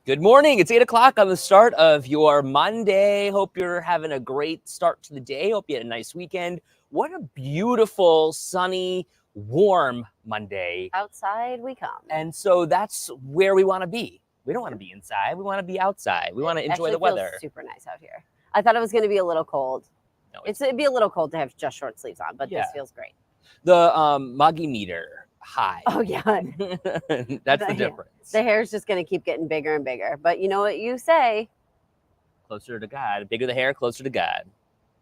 Good morning. It's 8 o'clock on the start of your Monday. Hope you're having a great start to the day. Hope you had a nice weekend. What a beautiful, sunny, warm Monday. Outside we come. And so that's where we want to be. We don't want to be inside. We want to be outside. We want to enjoy the weather. Feels super nice out here. I thought it was going to be a little cold. No, it'd be a little cold to have just short sleeves on, but this feels great. The Muggy meter high. Oh, yeah. That's the difference. The hair's just going to keep getting bigger and bigger. But you know what you say? Closer to God. Bigger the hair, closer to God.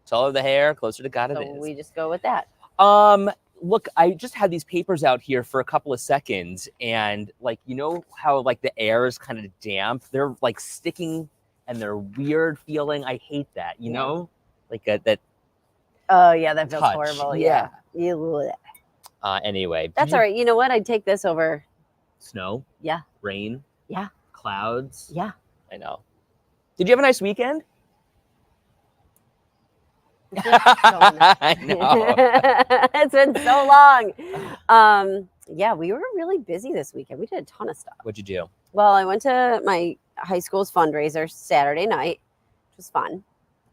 Taller the hair, closer to God it is. We just go with that. Look, I just had these papers out here for a couple of seconds, and you know how the air is kind of damp? They're sticking and they're weird feeling. I hate that, you know? That. Oh yeah, that feels touch. horrible. Yeah. Anyway. That's all right. You know what? I'd take this over snow. Yeah. Rain. Yeah. Clouds. Yeah. I know. Did you have a nice weekend? I know. It's been so long. Yeah, we were really busy this weekend. We did a ton of stuff. What'd you do? Well, I went to my high school's fundraiser Saturday night, which was fun.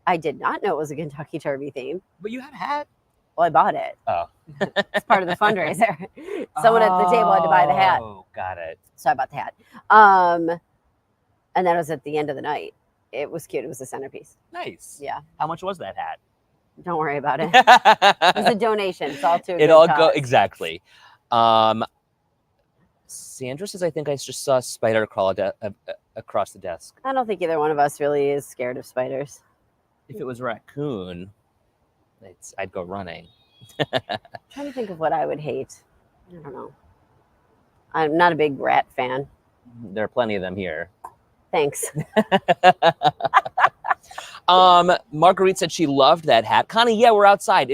I did not know it was a Kentucky Derby theme. But you had a hat. Well, I bought it. Oh. It's part of the fundraiser. Someone at the table had to buy the hat. Oh, got it. So I bought the hat. And that was at the end of the night. It was cute. It was a centerpiece. Nice. Yeah. How much was that hat? Don't worry about it. It was a donation. It's all to a good cause. Exactly. Sandra says, I think I just saw a spider crawl across the desk. I don't think either one of us really is scared of spiders. If it was a raccoon, I'd go running. I'm trying to think of what I would hate. I don't know. I'm not a big rat fan. There are plenty of them here. Thanks. Marguerite said she loved that hat. Connie, yeah, we're outside.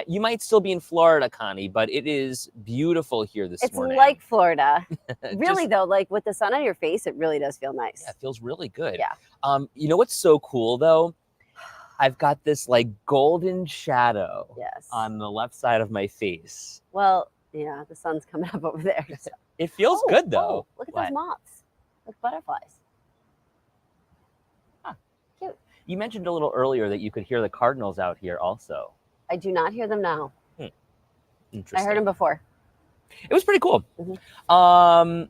You might still be in Florida, Connie, but it is beautiful here this morning. It's like Florida. Really, though, with the sun on your face, it really does feel nice. Yeah, it feels really good. Yeah. You know what's so cool, though? I've got this golden shadow on the left side of my face. Well, yeah, the sun's coming up over there. So. It feels good, though. Oh, look at those moths. Like butterflies. Huh. Cute. You mentioned a little earlier that you could hear the cardinals out here also. I do not hear them now. Interesting. I heard them before. It was pretty cool. Mm-hmm.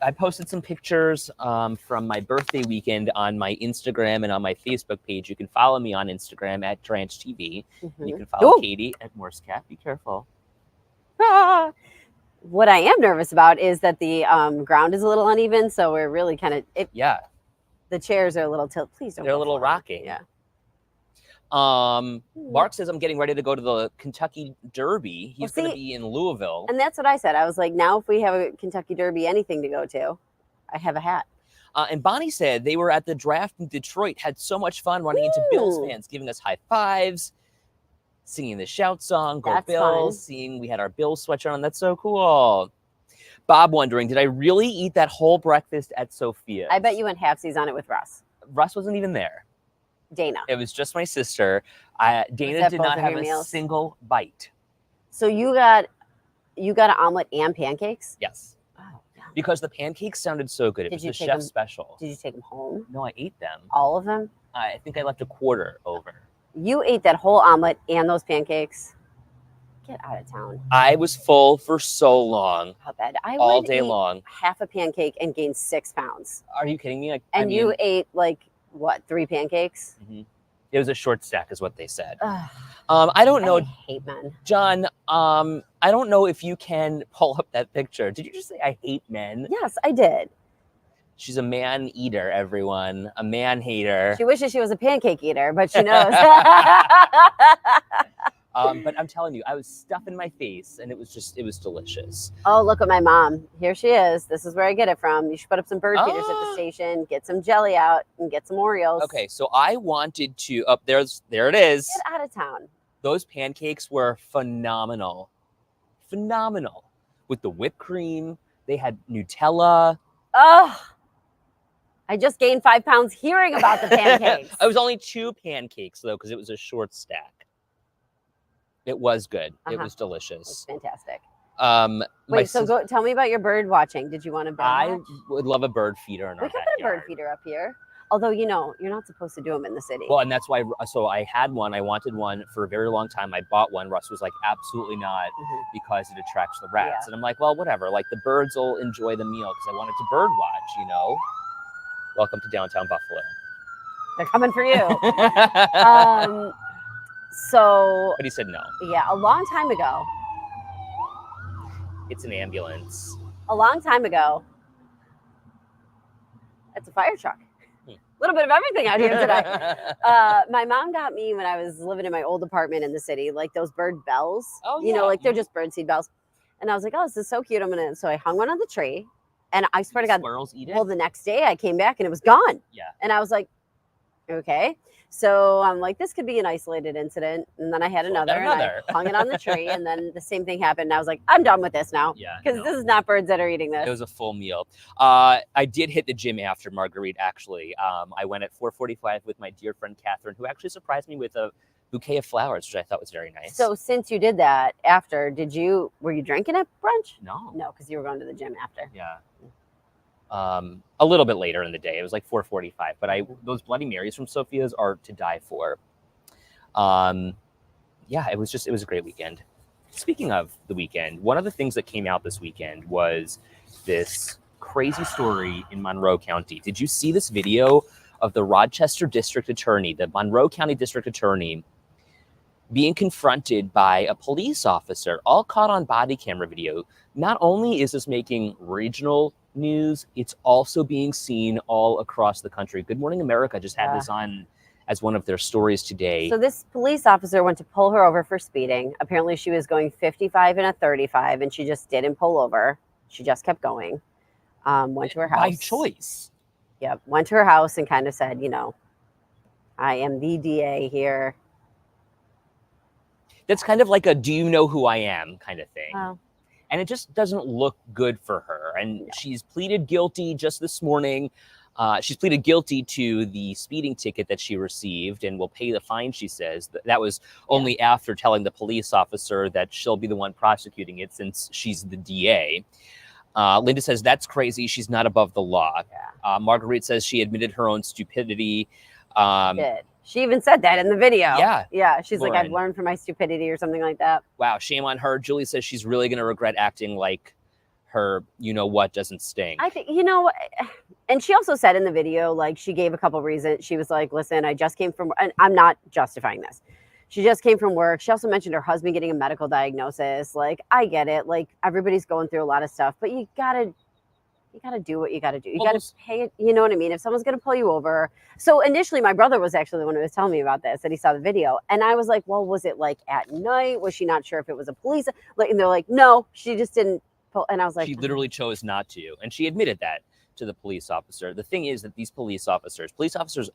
I posted some pictures from my birthday weekend on my Instagram and on my Facebook page. You can follow me on Instagram at Tranch TV. Mm-hmm. You can follow Katie at Morse Cat. Be careful. Ah! What I am nervous about is that the ground is a little uneven, so we're really kind of the chairs are a little tilted. Please don't. They're a little rocky. Yeah. Mark says I'm getting ready to go to the Kentucky Derby. He's going to be in Louisville. And that's what I said. I was like, now if we have a Kentucky Derby, anything to go to, I have a hat. And Bonnie said they were at the draft in Detroit, had so much fun running into Bills fans, giving us high fives, singing the shout song, Go Bills, seeing we had our Bills sweatshirt on. That's so cool. Bob wondering, did I really eat that whole breakfast at Sophia's? I bet you went halfsies on it with Russ. Russ wasn't even there. Dana. It was just my sister. Dana did not have a single bite. So you got an omelet and pancakes? Yes. Oh, because the pancakes sounded so good. It was the chef's special. Did you take them home? No, I ate them. All of them? I think I left a quarter over. You ate that whole omelet and those pancakes? Get out of town. I was full for so long. How bad? All day long. Half a pancake and gained 6 pounds. Are you kidding me? You ate 3 pancakes? Mm-hmm. It was a short stack is what they said. I don't know. I hate men. John, I don't know if you can pull up that picture. Did you just say I hate men? Yes, I did. She's a man eater, everyone. A man hater. She wishes she was a pancake eater, but she knows. But I'm telling you, I was stuffing my face, and it was delicious. Oh, look at my mom. Here she is. This is where I get it from. You should put up some bird feeders at the station, get some jelly out, and get some Oreos. Okay, so I wanted to, there it is. Get out of town. Those pancakes were phenomenal. Phenomenal. With the whipped cream, they had Nutella. Oh, I just gained 5 pounds hearing about the pancakes. It was only 2 pancakes, though, because it was a short stack. It was good. It was delicious. It was fantastic. Wait, so tell me about your bird watching. Did you want to bird watch? Would love a bird feeder in our backyard. We could put a bird feeder up here. Although, you're not supposed to do them in the city. Well, and that's why, so I had one. I wanted one for a very long time. I bought one. Russ was like, absolutely not, because it attracts the rats. Yeah. And I'm like, well, whatever. Like, the birds will enjoy the meal because I wanted to bird watch, Welcome to downtown Buffalo. They're coming for you. But he said no. Yeah, a long time ago. It's an ambulance. A long time ago. It's a fire truck. A little bit of everything out here today. My mom got me when I was living in my old apartment in the city, like those bird bells. Oh, yeah. Like they're just birdseed bells. And I was like, oh, this is so cute. So I hung one on the tree. And I swear to God, squirrels eat it? Well, the next day I came back and it was gone. Yeah. And I was like, okay. So I'm like, this could be an isolated incident. And then I had another. And I hung it on the tree. And then the same thing happened. And I was like, I'm done with this now. Yeah. Because this is not birds that are eating this. It was a full meal. I did hit the gym after Marguerite, actually. I went at 4:45 with my dear friend Catherine, who actually surprised me with a bouquet of flowers, which I thought was very nice. So since you did that after, were you drinking at brunch? No. No, because you were going to the gym after. Yeah. A little bit later in the day. It was like 4:45, but those Bloody Marys from Sophia's are to die for. Yeah, it was a great weekend. Speaking of the weekend, one of the things that came out this weekend was this crazy story in Monroe County. Did you see this video of the Rochester District Attorney, the Monroe County District Attorney, being confronted by a police officer, all caught on body camera video? Not only is this making regional news, it's also being seen all across the country. Good Morning America just had this on as one of their stories today. So this police officer went to pull her over for speeding. Apparently she was going 55 and a 35 and she just didn't pull over. She just kept going. Went to her house. By choice. Yep. Went to her house and kind of said, I am the DA here. That's kind of like a do you know who I am kind of thing. Oh. And it just doesn't look good for her. And she's pleaded guilty just this morning. She's pleaded guilty to the speeding ticket that she received and will pay the fine, she says. That was only after telling the police officer that she'll be the one prosecuting it since she's the DA. Linda says, that's crazy. She's not above the law. Yeah. Marguerite says she admitted her own stupidity. She did. She even said that in the video. Yeah. Yeah. She's like, I've learned from my stupidity or something like that. Wow. Shame on her. Julie says she's really going to regret acting like her, what doesn't sting. I think, and she also said in the video, like she gave a couple reasons. She was like, listen, I just came from, and I'm not justifying this. She just came from work. She also mentioned her husband getting a medical diagnosis. Like, I get it. Like everybody's going through a lot of stuff, but you gotta do what you gotta do. You gotta pay it. You know what I mean? If someone's gonna pull you over. So initially my brother was actually the one who was telling me about this, that he saw the video. And I was like, well, was it like at night? Was she not sure if it was a police? And they're like, no, she just didn't pull. And I was like, she literally chose not to. And she admitted that to the police officer. The thing is that these police officers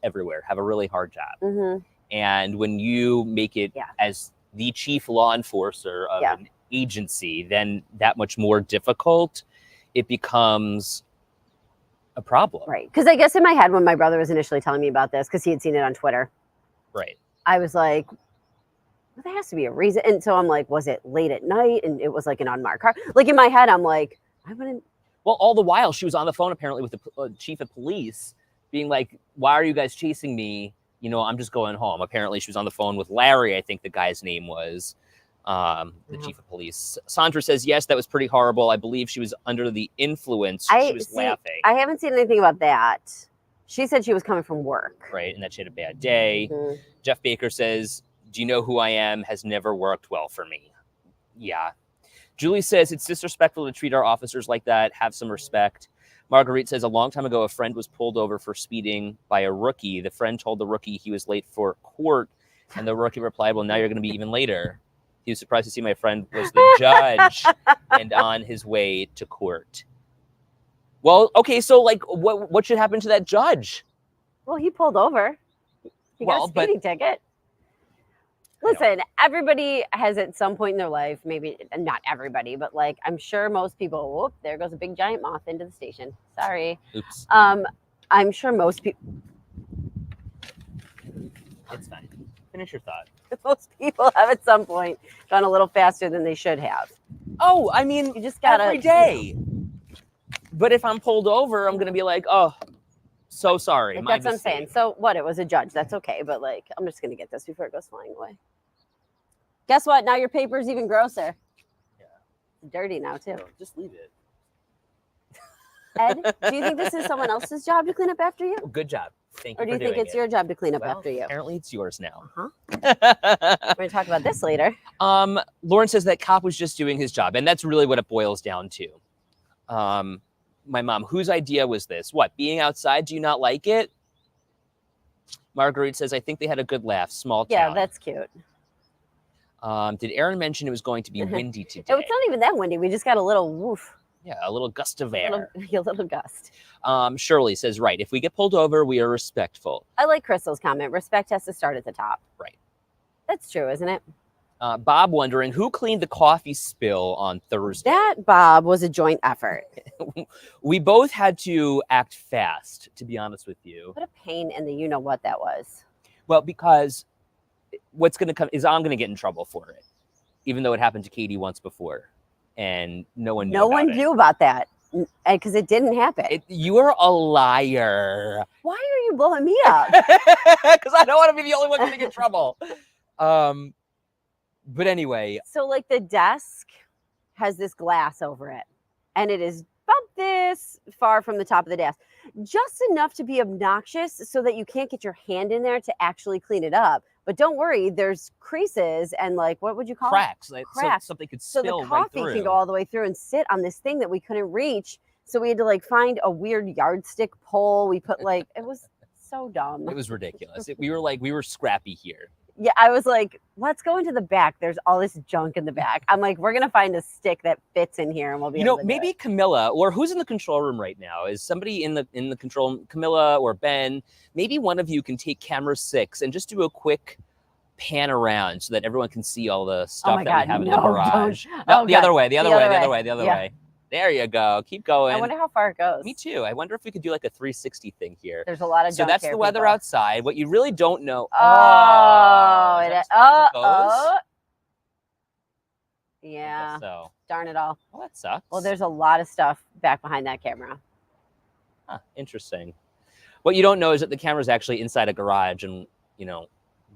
everywhere have a really hard job. Mm-hmm. And when you make it as the chief law enforcer of an agency, then that much more difficult it becomes a problem. Right. Because I guess in my head, when my brother was initially telling me about this, because he had seen it on Twitter. Right. I was like, well, there has to be a reason. And so I'm like, was it late at night? And it was like an unmarked car. Like in my head, I'm like, I wouldn't. Well, all the while she was on the phone apparently with the chief of police being like, why are you guys chasing me? I'm just going home. Apparently she was on the phone with Larry, I think the guy's name was. The chief of police. Sandra says, yes, that was pretty horrible. I believe she was under the influence. She was laughing. I haven't seen anything about that. She said she was coming from work. Right, and that she had a bad day. Mm-hmm. Jeff Baker says, do you know who I am? Has never worked well for me. Yeah. Julie says, it's disrespectful to treat our officers like that. Have some respect. Marguerite says, a long time ago, a friend was pulled over for speeding by a rookie. The friend told the rookie he was late for court, and the rookie replied, well, now you're going to be even later. He was surprised to see my friend was the judge and on his way to court. Well, okay, so like what should happen to that judge? Well, he pulled over. He got a speeding ticket. Listen, everybody has at some point in their life, maybe not everybody, but like I'm sure most people, whoop, there goes a big giant moth into the station. Sorry. Oops. I'm sure most people. It's fine. Finish your thought. Most people have at some point gone a little faster than they should have. Oh, I mean, You just gotta every day. But if I'm pulled over, I'm gonna be like, oh, so sorry. Like, my that's what I'm saying. mistake. So what? It was a judge. That's okay. But like, I'm just gonna get this before it goes flying away. Guess what? Now your paper's even grosser. Yeah. It's dirty now too. No, just leave it. Ed, do you think this is someone else's job to clean up after you, Well, good job. Thank you or do you for think doing it's it. your job to clean up Well, after you? Apparently, it's yours now. We're gonna talk about this later. Lauren says that cop was just doing his job, and that's really what it boils down to. My mom, whose idea was this? What, being outside? Do you not like it? Marguerite says, I think they had a good laugh. Small town. Yeah, that's cute. Did Aaron mention it was going to be windy today? It's not even that windy. We just got a little woof, Yeah, a little gust of a air. little gust. Shirley says, right, if we get pulled over, we are respectful. I like Crystal's comment. Respect has to start at the top. Right. That's true, isn't it? Bob wondering, who cleaned the coffee spill on Thursday? That, Bob, was a joint effort. We both had to act fast, to be honest with you. What a pain in the you-know-what that was. Well, because what's going to come is I'm going to get in trouble for it, even though it happened to Katie once before, and no one knew No about one it. knew about that because it didn't happen. You are a liar. Why are you blowing me up? Because I don't want to be the only one going to get in trouble. But anyway, So, like, the desk has this glass over it, and it is about this far from the top of the desk, just enough to be obnoxious so that you can't get your hand in there to actually clean it up. But don't worry, there's creases and, like, what would you call cracks. it? So Cracks. something could So spill the right coffee through. can go all the way through and sit on this thing that we couldn't reach. So we had to, like, find a weird yardstick pole. We put, like, it was so dumb. It was ridiculous. We were scrappy here. Yeah, I was like, let's go into the back. There's all this junk in the back. I'm like, we're gonna find a stick that fits in here, and we'll be. You able know, to do maybe it. Camilla, or who's in the control room right now? Is somebody in the control? Camilla or Ben? Maybe one of you can take camera 6 and just do a quick pan around so that everyone can see all the stuff my that God, we have in no, the garage. don't. No, Oh, the God. other way, the other way, the other way, the other Yeah. way. There you go. Keep going. I wonder how far it goes. Me too. I wonder if we could do like a 360 thing here. There's a lot of So junk that's here, the weather people. outside. What you really don't know. Oh, is it, that as far as it goes? I Yeah. guess so. Darn it all. Well, that sucks. Well, there's a lot of stuff back behind that camera. Huh, interesting. What you don't know is that the camera's actually inside a garage, and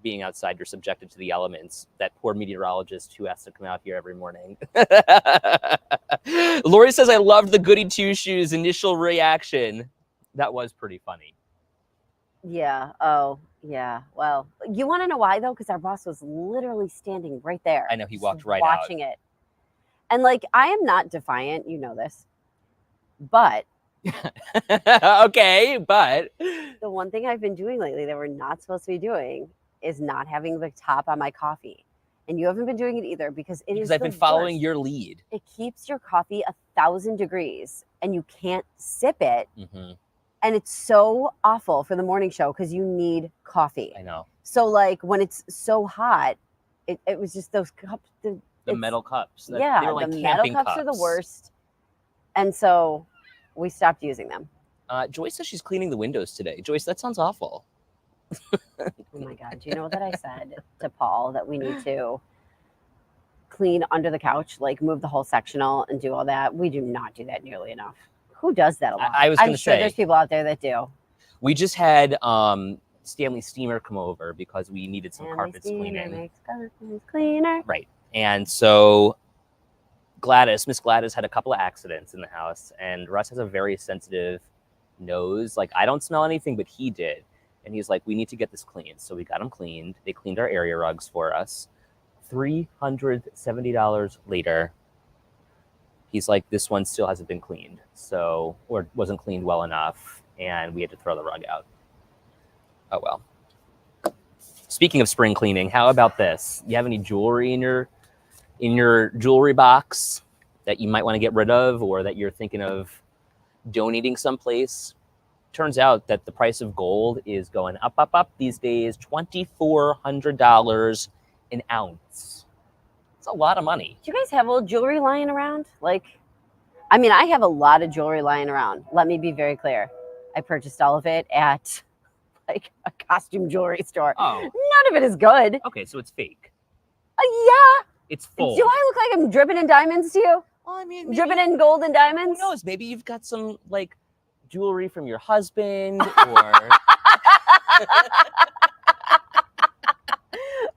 being outside, you're subjected to the elements. That poor meteorologist who has to come out here every morning. Lori says, I loved the Goody Two Shoes initial reaction. That was pretty funny. Yeah. Oh, yeah. Well, you want to know why though? Because our boss was literally standing right there. I know, he just walked right out. watching it. And like, I am not defiant, you know this, but Okay, but the one thing I've been doing lately that we're not supposed to be doing is not having the top on my coffee. And you haven't been doing it either because it because is I've the been following worst. your lead. It keeps your coffee 1,000 degrees and you can't sip it. Mm-hmm. And it's so awful for the morning show because you need coffee. I know. So like when it's so hot, it was just those cups. The it's- metal cups. They Yeah, were like the metal camping cups are the worst. And so we stopped using them. Joyce says she's cleaning the windows today. Joyce, that sounds awful. Oh my God. Do you know that I said to Paul that we need to clean under the couch, like move the whole sectional and do all that? We do not do that nearly enough. Who does that a lot? I was I'm gonna sure say- there's people out there that do. We just had Stanley Steamer come over because we needed some And carpets steamer cleaning. makes carpets cleaner. Right. And so Miss Gladys had a couple of accidents in the house, and Russ has a very sensitive nose. Like, I don't smell anything, but he did. And he's like, we need to get this cleaned. So we got them cleaned. They cleaned our area rugs for us. $370 later, he's like, this one still hasn't been cleaned. So, or wasn't cleaned well enough, and we had to throw the rug out. Oh, well. Speaking of spring cleaning, how about this? You have any jewelry in your jewelry box that you might want to get rid of, or that you're thinking of donating someplace? Turns out that the price of gold is going up these days. $2,400 an ounce. It's a lot of money. Do you guys have old jewelry lying around? Like, I mean, I have a lot of jewelry lying around. Let me be very clear. I purchased all of it at like a costume jewelry store. Oh, None of it is good. okay, so it's fake. Yeah, It's full. Do I look like I'm dripping in diamonds to you? Well, I mean, maybe, Dripping in gold and who diamonds? knows? Maybe you've got some like jewelry from your husband or.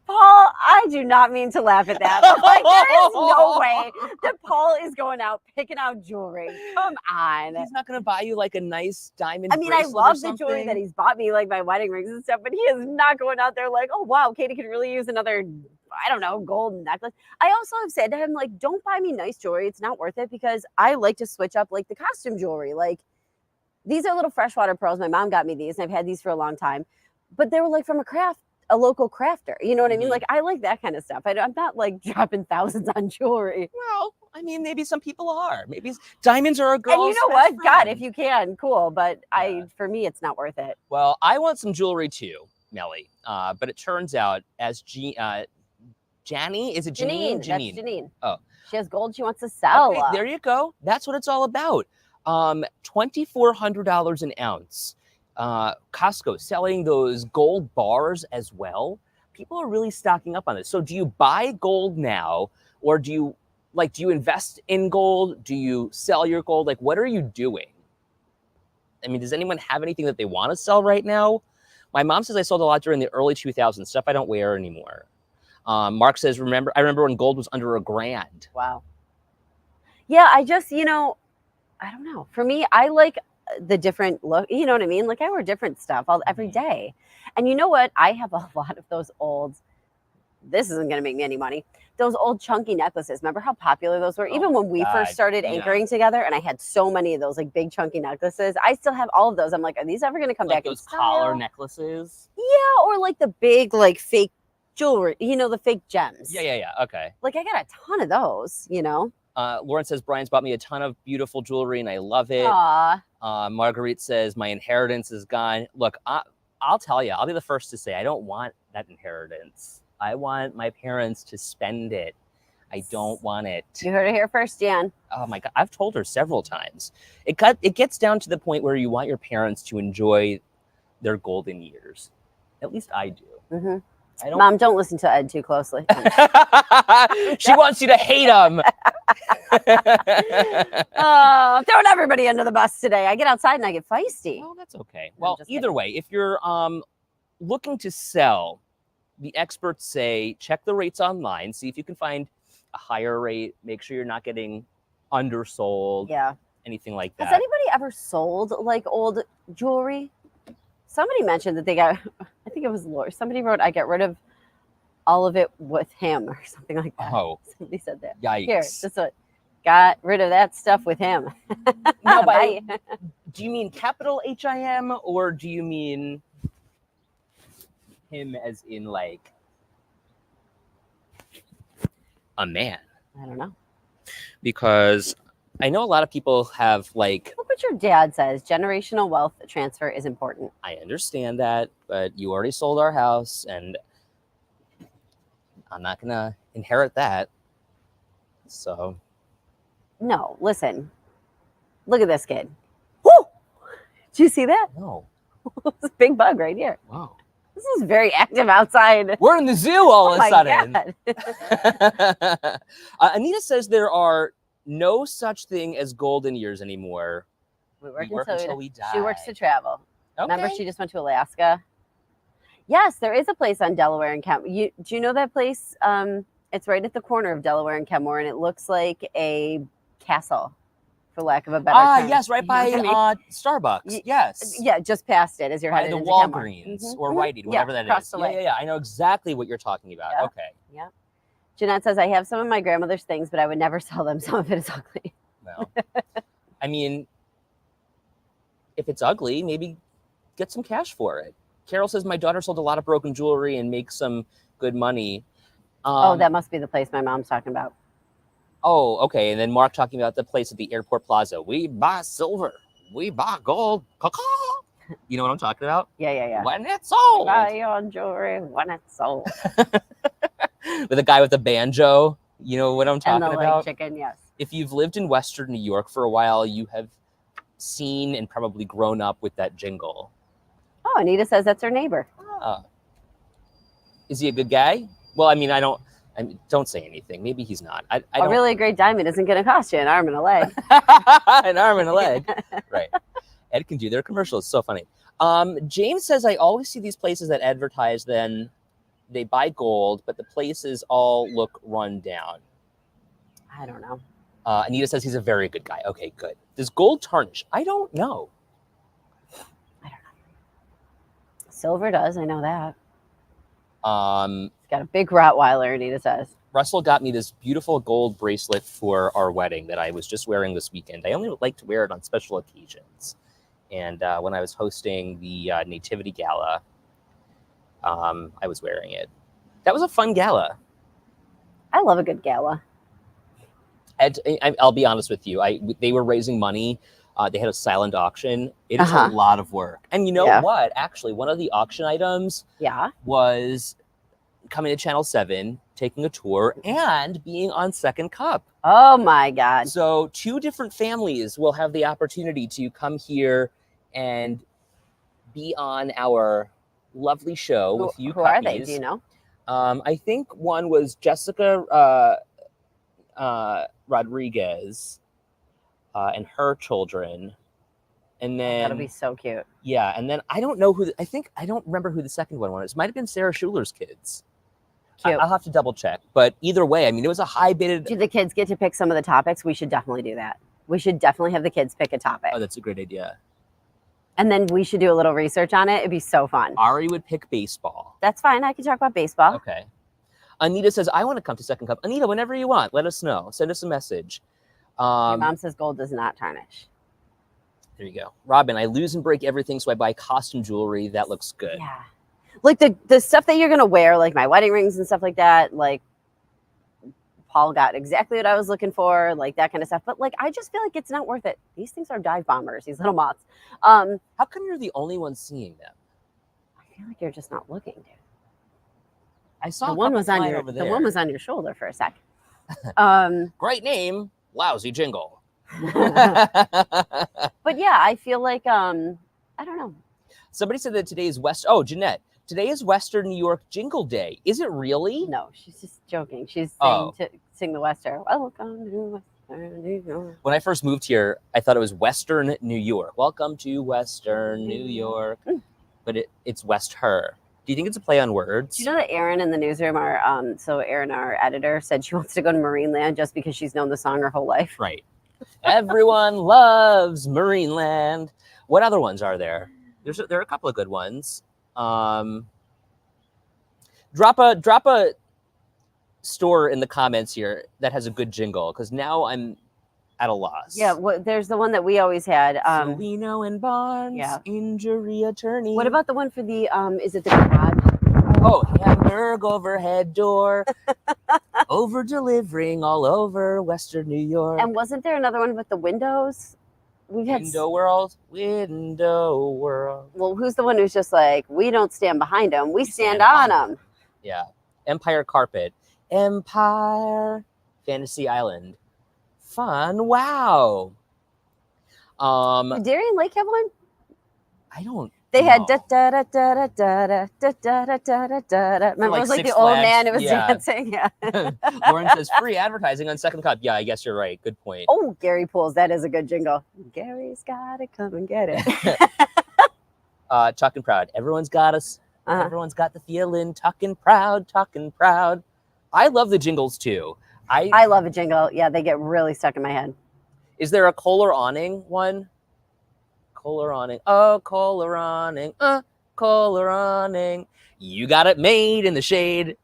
Paul, I do not mean to laugh at that. But, like, there is no way that Paul is going out picking out jewelry. Come on. He's not going to buy you like a nice diamond. I mean, I bracelet or love the jewelry something? that he's bought me, like my wedding rings and stuff, but he is not going out there like, oh, wow, Katie could really use another, I don't know, gold necklace. I also have said to him, like, don't buy me nice jewelry. It's not worth it because I like to switch up like the costume jewelry. Like, these are little freshwater pearls. My mom got me these, and I've had these for a long time, but they were like from a local crafter. You know what I mean? Mhm. Like, I like that kind of stuff. I'm not like dropping thousands on jewelry. Well, I mean, maybe some people are. Maybe diamonds are a girl's And you know best what? God, friend. if you can, cool. But Yeah. for me, it's not worth it. Well, I want some jewelry too, Melly. But it turns out, as Janny, is it Janine? That's Janine. Oh. She has gold she wants to sell. Okay, there you go. That's what it's all about. $2,400 an ounce. Costco selling those gold bars as well. People are really stocking up on this. So do you buy gold now, or do you invest in gold? Do you sell your gold? Like, what are you doing? I mean, does anyone have anything that they want to sell right now? My mom says I sold a lot during the early 2000s, stuff I don't wear anymore. Mark says, I remember when gold was under $1,000. Wow. Yeah, I just, I don't know. For me, I like the different look. You know what I mean? Like, I wear different stuff every day. And you know what? I have a lot of those old, this isn't going to make me any money, those old chunky necklaces. Remember how popular those were? Oh Even when we God, first started yeah. anchoring together, and I had so many of those like big chunky necklaces. I still have all of those. I'm like, are these ever going to come Like back in those collar style? necklaces. Yeah, or like the big like fake jewelry, the fake gems. Yeah. Okay. Like, I got a ton of those, Lauren says, Brian's bought me a ton of beautiful jewelry and I love it. Aw. Marguerite says, my inheritance is gone. Look, I'll tell you, I'll be the first to say, I don't want that inheritance. I want my parents to spend it. I don't want it. You heard it here first, Jan. Oh my God, I've told her several times. It gets down to the point where you want your parents to enjoy their golden years. At least I do. Mm-hmm. I don't. Mom, don't listen to Ed too closely. She wants you to hate him. I'm throwing everybody under the bus today. I get outside and I get feisty. Well, that's okay. I'm Well, just either way, if you're looking to sell, the experts say check the rates online, see if you can find a higher rate. Make sure you're not getting undersold, Yeah. anything like that. Has anybody ever sold like old jewelry? Somebody mentioned that they got, I think it was Laura. Somebody wrote, I get rid of all of it with him or something like that. Oh, Somebody said that. yikes. Here, this one. Got rid of that stuff with him. No, but Bye. do you mean capital H-I-M or do you mean him as in like a man? I don't know. Because I know a lot of people have like, Look what your dad says. Generational wealth transfer is important. I understand that, but you already sold our house and I'm not going to inherit that. So, No, listen. Look at this kid. Woo! Did you see that? no. It's a big bug right here. Wow. This is very active outside. We're in the zoo all Oh of my a sudden. God. Anita says there are no such thing as golden years anymore. We We work until we die. She works to travel. Okay. Remember, she just went to Alaska. Yes, there is a place on Delaware and Kenmore. Do you know that place? It's right at the corner of Delaware and Kenmore, and it looks like a castle, for lack of a better term. Yes, right by You know what I mean? Starbucks. Yes. Yeah, just past it as you're By headed the into Kenmore. Walgreens Mhm, or mhm. Rite Aid, whatever that across is. the way. Yeah. I know exactly what you're talking about. Yeah. Okay. Jeanette says, I have some of my grandmother's things, but I would never sell them. Some of it is ugly. Well, I mean, if it's ugly, maybe get some cash for it. Carol says, my daughter sold a lot of broken jewelry and makes some good money. That must be the place my mom's talking about. Oh, okay. And then Mark talking about the place at the airport plaza. We buy silver. We buy gold. Caw-caw. You know what I'm talking about? Yeah. When it's sold. Buy your jewelry when it's sold. With a guy with a banjo. You know what I'm And talking the about? leg chicken, yes. If you've lived in Western New York for a while, you have seen and probably grown up with that jingle. Oh, Anita says that's her neighbor. Is he a good guy? Well, I mean, I I mean, don't say anything. Maybe he's not. I A don't. really great diamond isn't going to cost you an arm and a leg. An arm and a leg. Right. Ed can do their commercials. So funny. James says, I always see these places that advertise, then they buy gold, but the places all look run down. I don't know. Anita says he's a very good guy. Okay, good. Does gold tarnish? I don't know. Silver does. I know that. Um, It's got a big Rottweiler, Anita says. Russell got me this beautiful gold bracelet for our wedding that I was just wearing this weekend. I only like to wear it on special occasions. And when I was hosting the Nativity Gala, I was wearing it. That was a fun gala. I love a good gala. I'll be honest with you. They were raising money. They had a silent auction. It is Uh-huh. a lot of work. And you know Yeah. what? Actually, one of the auction items Yeah. was coming to Channel 7, taking a tour, and being on Second Cup. Oh my God. So 2 different families will have the opportunity to come here and be on our lovely show with you Who are they? puppies. Do you know? I think one was Jessica Rodriguez and her children. And then That'll be so cute. yeah, and then I don't know I don't remember who the second one was. It might have been Sarah Schuler's kids. Cute. I'll have to double check. But either way, I mean, it was a high bidded. Do the kids get to pick some of the topics? We should definitely do that. We should definitely have the kids pick a topic. Oh, that's a great idea. And then we should do a little research on it. It'd be so fun. Ari would pick baseball. That's fine. I can talk about baseball. Okay. Anita says, I want to come to Second Cup. Anita, whenever you want, let us know. Send us a message. Your mom says gold does not tarnish. There you go. Robin, I lose and break everything, so I buy costume jewelry. That looks good. Yeah. Like the stuff that you're going to wear, like my wedding rings and stuff like that, like Paul got exactly what I was looking for, like that kind of stuff. But like, I just feel like it's not worth it. These things are dive bombers, these little moths. How come you're the only one seeing them? I feel like you're just not looking, dude. I saw The a one couple was on flying your over the there. one was on your shoulder for a second. Great name, lousy jingle. But yeah, I feel like I don't know. Somebody said that today is Jeanette. Today is Western New York Jingle Day. Is it really? No, she's just joking. She's saying Oh. to sing the Western. Welcome to Western New York. When I first moved here, I thought it was Western New York. Welcome to Western New York. But it's West Her. Do you think it's a play on words? Do you know that Erin in the newsroom, so Erin, our editor, said she wants to go to Marineland just because she's known the song her whole life? Right. Everyone loves Marineland. What other ones are there? There are a couple of good ones. Drop a store in the comments here that has a good jingle, because now I'm at a loss. Yeah, there's the one that we always had. Solino and Barnes, yeah. injury attorney. What about the one for the, is it the garage? Oh, Hamburg overhead door, over delivering all over Western New York. And wasn't there another one with the windows? We've had. Window World, Window World. Well, who's the one who's just like, we don't stand behind them, we stand on them. Yeah. Empire Carpet, Empire, Fantasy Island. Fun. Wow. Did Darien Lake have one? I don't. They had know. da da da da da da da da da da da da da. Remember, like it was like Six the old Flags, man who was yeah. dancing. Yeah. Lauren says free advertising on Second Cup. Yeah, I guess you're right. Good point. Oh, Gary Pools. That is a good jingle. Gary's got to come and get it. Talking proud. Everyone's got us. Uh-huh. Everyone's got the feeling. Talking proud. Talking proud. I love the jingles too. I love a jingle. Yeah, they get really stuck in my head. Is there a Kohler awning one? Kohler awning. Oh, Kohler awning. Kohler awning. You got it made in the shade.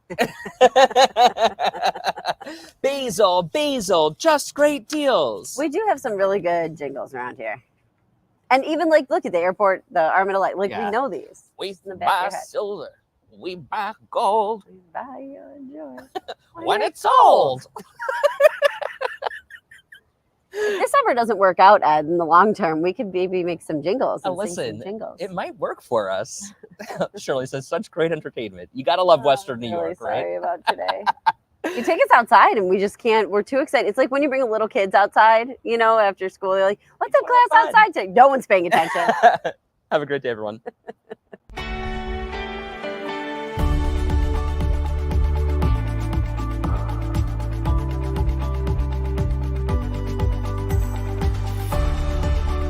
Basil, just great deals. We do have some really good jingles around here. And even like, look at the airport, the Armada Light. Like, Yeah. we know these. We in the back of buy your head. silver. We buy gold We buy your joy when it's old. If this ever doesn't work out, Ed, in the long term, we could maybe make some jingles. Oh, And sing some listen, jingles. it might work for us. Shirley says, such great entertainment. You got to love Western New I'm really York, right? Sorry about today. You take us outside and we just can't. We're too excited. It's like when you bring little kids outside, you know, after school, they're like, let's have It's class fun. outside today. No one's paying attention. Have a great day, everyone.